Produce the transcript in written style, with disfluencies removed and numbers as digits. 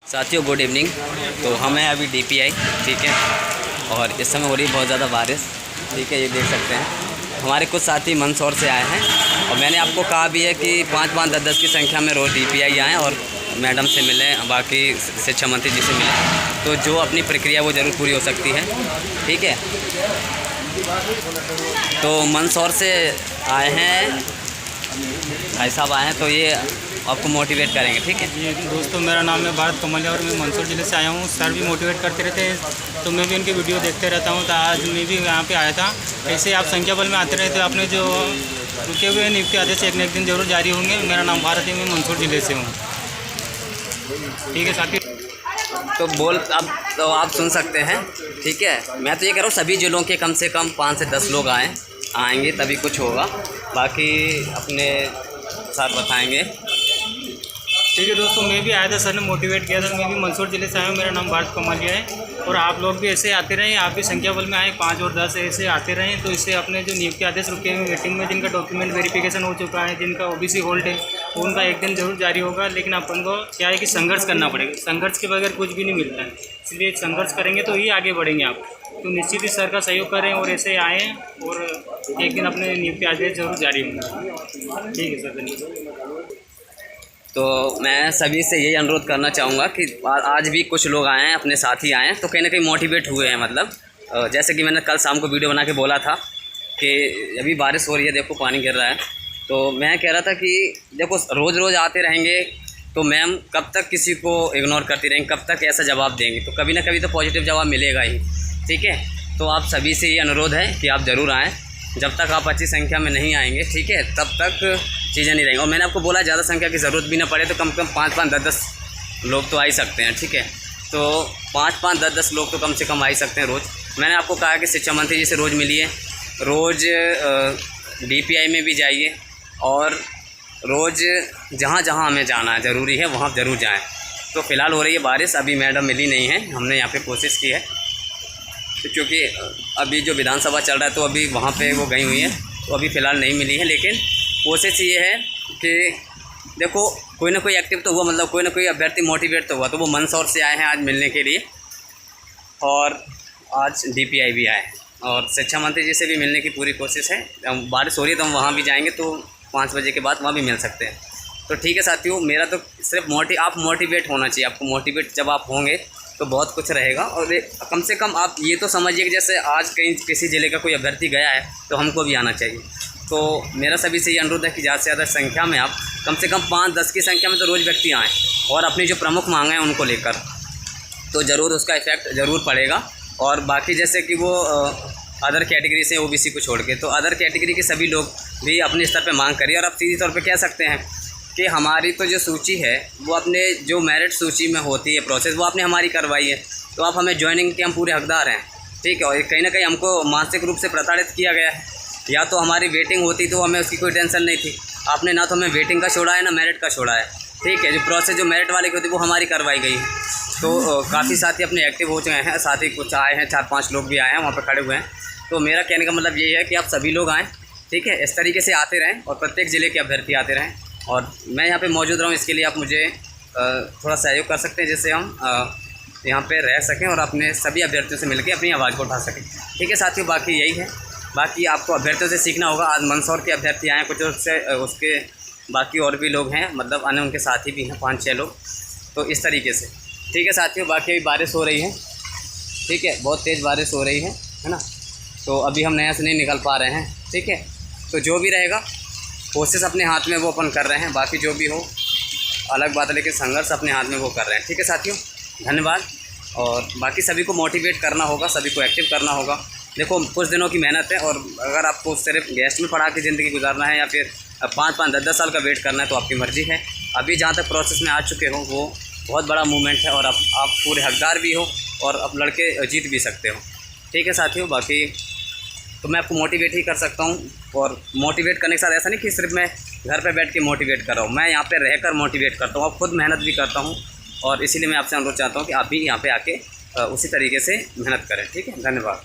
साथियों good evening. तो हम हैं अभी DPI, ठीक है। और इस समय हो रही है बहुत ज़्यादा बारिश, ठीक है। ये देख सकते हैं हमारे कुछ साथी मंदसौर से आए हैं और मैंने आपको कहा भी है कि 5-5, 10-10 की संख्या में रोज़ DPI आएँ और मैडम से मिलें, बाकी शिक्षा मंत्री जी से मिलें, तो जो अपनी प्रक्रिया वो ज़रूर पूरी हो सकती है, ठीक है। तो मंदसौर से आए हैं भाई साहब आए हैं, तो ये आपको मोटिवेट करेंगे, ठीक है। जी दोस्तों, मेरा नाम है भारत कमलिया और मैं मंदसौर ज़िले से आया हूँ। सर भी मोटिवेट करते रहते हैं तो मैं भी उनकी वीडियो देखते रहता हूँ। तो आज मैं भी यहाँ पे आया था। ऐसे आप संख्या बल में आते रहे तो आपने जो रुके हुए नियुक्ति आदेश एक न एक दिन जरूर जारी होंगे। मेरा नाम भारत है, मैं मंदसौर ज़िले से हूँ, ठीक है साथी। तो तो आप सुन सकते हैं, ठीक है। मैं तो ये कह रहा हूँ सभी जिलों के कम से कम 5 से 10 लोग आएंगे तभी कुछ होगा, बाकी अपने साथ बताएंगे। ठीक है दोस्तों, मैं भी आया था, सर ने मोटिवेट किया था। मैं भी मंदसौर ज़िले से आया हूँ, मेरा नाम भारत कमलिया है। और आप लोग भी ऐसे आते रहें, आप भी संख्या बल में आए 5 और 10 ऐसे आते रहें, तो इससे अपने जो नियुक्ति आदेश रुके हुए वेटिंग में, जिनका डॉक्यूमेंट वेरिफिकेशन हो चुका है, जिनका OBC होल्ड है, उनका एक दिन जरूर जारी होगा। लेकिन अपन को क्या है कि संघर्ष करना पड़ेगा, संघर्ष के बगैर कुछ भी नहीं मिलता है। इसलिए संघर्ष करेंगे तो ही आगे बढ़ेंगे आप। तो निश्चित ही सर का सहयोग करें और ऐसे आएँ और एक दिन अपने नियुक्ति आदेश जरूर जारी होंगे, ठीक है सर, धन्यवाद। तो मैं सभी से यही अनुरोध करना चाहूँगा कि आज भी कुछ लोग आए हैं, अपने साथी आए हैं, तो कहीं ना कहीं मोटिवेट हुए हैं। मतलब जैसे कि मैंने कल शाम को वीडियो बना के बोला था कि अभी बारिश हो रही है, देखो पानी गिर रहा है। तो मैं कह रहा था कि देखो रोज़ रोज़ आते रहेंगे तो मैम कब तक किसी को इग्नोर करती रहेंगी, कब तक ऐसा जवाब देंगे, तो कभी ना कभी तो पॉजिटिव जवाब मिलेगा ही, ठीक है। तो आप सभी से ये अनुरोध है कि आप ज़रूर आएँ। जब तक आप अच्छी संख्या में नहीं आएंगे, ठीक है, तब तक चीज़ें नहीं रहेंगी। और मैंने आपको बोला ज़्यादा संख्या की ज़रूरत भी ना पड़े तो कम से कम 5-5, 10-10 लोग तो आ ही सकते हैं, ठीक है। तो 5-5, 10-10 लोग तो कम से कम आ ही सकते हैं रोज़। मैंने आपको कहा कि शिक्षा मंत्री जी से रोज़ मिलिए, रोज़ DPI में भी जाइए और रोज़ जहाँ जहाँ हमें जाना है ज़रूरी है वहाँ ज़रूर जाएँ। तो फ़िलहाल हो रही है बारिश, अभी मैडम मिली नहीं है, हमने यहाँ पर कोशिश की है क्योंकि अभी जो विधानसभा चल रहा है तो अभी वहाँ पे वो गई हुई है, तो अभी फ़िलहाल नहीं मिली है। लेकिन कोशिश ये है कि देखो कोई ना कोई एक्टिव तो हुआ, मतलब कोई ना कोई अभ्यर्थी मोटिवेट तो हुआ। तो वो मंदसौर से आए हैं आज मिलने के लिए और आज DPI भी आए हैं और शिक्षा मंत्री जी से भी मिलने की पूरी कोशिश है। बारिश हो रही है तो हम वहाँ भी जाएँगे, तो 5 बजे के बाद वहाँ भी मिल सकते हैं। तो ठीक है साथियों, मेरा तो सिर्फ आप मोटिवेट होना चाहिए। आपको मोटिवेट जब आप होंगे तो बहुत कुछ रहेगा। और कम से कम आप ये तो समझिए कि जैसे आज कहीं किसी ज़िले का कोई अभ्यर्थी गया है तो हमको भी आना चाहिए। तो मेरा सभी से ये अनुरोध है कि ज़्यादा से ज़्यादा संख्या में आप कम से कम 5-10 की संख्या में तो रोज़ व्यक्ति आएँ और अपनी जो प्रमुख मांगें हैं उनको लेकर, तो ज़रूर उसका इफ़ेक्ट ज़रूर पड़ेगा। और बाकी जैसे कि वो अदर कैटेगरी से OBC को छोड़ के, तो अदर कैटेगरी के सभी लोग भी अपने स्तर पर मांग करिए। और आप सीधी तौर पर कह सकते हैं कि हमारी तो जो सूची है वो अपने जो मेरिट सूची में होती है प्रोसेस, वो आपने हमारी करवाई है, तो आप हमें ज्वाइनिंग के हम पूरे हकदार हैं, ठीक है। और कहीं ना कहीं हमको मानसिक रूप से प्रताड़ित किया गया है। या तो हमारी वेटिंग होती तो हमें उसकी कोई टेंशन नहीं थी, आपने ना तो हमें वेटिंग का छोड़ा है ना मेरिट का छोड़ा है, ठीक है। जो प्रोसेस जो मेरिट वाले की होती है वो हमारी करवाई गई है। तो काफ़ी साथी अपने एक्टिव हो चुके हैं, साथी कुछ आए हैं, 4-5 लोग भी आए हैं, वहाँ पर खड़े हुए हैं। तो मेरा कहने का मतलब यही है कि आप सभी लोग आएँ, ठीक है। इस तरीके से आते रहें और प्रत्येक ज़िले के अभ्यर्थी आते रहें और मैं यहाँ पे मौजूद रहूँ, इसके लिए आप मुझे थोड़ा सहयोग कर सकते हैं, जिससे हम यहाँ पे रह सकें और अपने सभी अभ्यर्थियों से मिलकर अपनी आवाज़ को उठा सकें, ठीक है साथियों। बाकी यही है, बाकी आपको अभ्यर्थियों से सीखना होगा। आज मंदसौर के अभ्यर्थी आए हैं, कुछ उसके बाकी और भी लोग हैं, मतलब अन्य उनके साथी भी हैं 5-6 लोग। तो इस तरीके से, ठीक है साथियों। बाकी अभी बारिश हो रही है, ठीक है, बहुत तेज़ बारिश हो रही है ना। तो अभी हम नया से नहीं निकल पा रहे हैं, ठीक है। तो जो भी रहेगा कोशिश अपने हाथ में वो अपन कर रहे हैं, बाकी जो भी हो अलग बात है, लेकिन संघर्ष अपने हाथ में वो कर रहे हैं, ठीक है साथियों। धन्यवाद। और बाकी सभी को मोटिवेट करना होगा, सभी को एक्टिव करना होगा। देखो कुछ दिनों की मेहनत है, और अगर आपको सिर्फ गेस्ट में पढ़ा के ज़िंदगी गुजारना है या फिर 5-5, 10-10 साल का वेट करना है तो आपकी मर्ज़ी है। अभी जहाँ तक प्रोसेस में आ चुके हो वो बहुत बड़ा मूवमेंट है और आप पूरे हकदार भी हो और अब लड़के जीत भी सकते हो, ठीक है साथियों। बाकी तो मैं आपको मोटिवेट ही कर सकता हूँ, और मोटिवेट करने के साथ ऐसा नहीं कि सिर्फ मैं घर पे बैठ के मोटिवेट कर रहा हूँ, मैं यहाँ पे रहकर मोटिवेट करता हूँ और ख़ुद मेहनत भी करता हूँ। और इसीलिए मैं आपसे अनुरोध चाहता हूँ कि आप भी यहाँ पे आके उसी तरीके से मेहनत करें, ठीक है। धन्यवाद।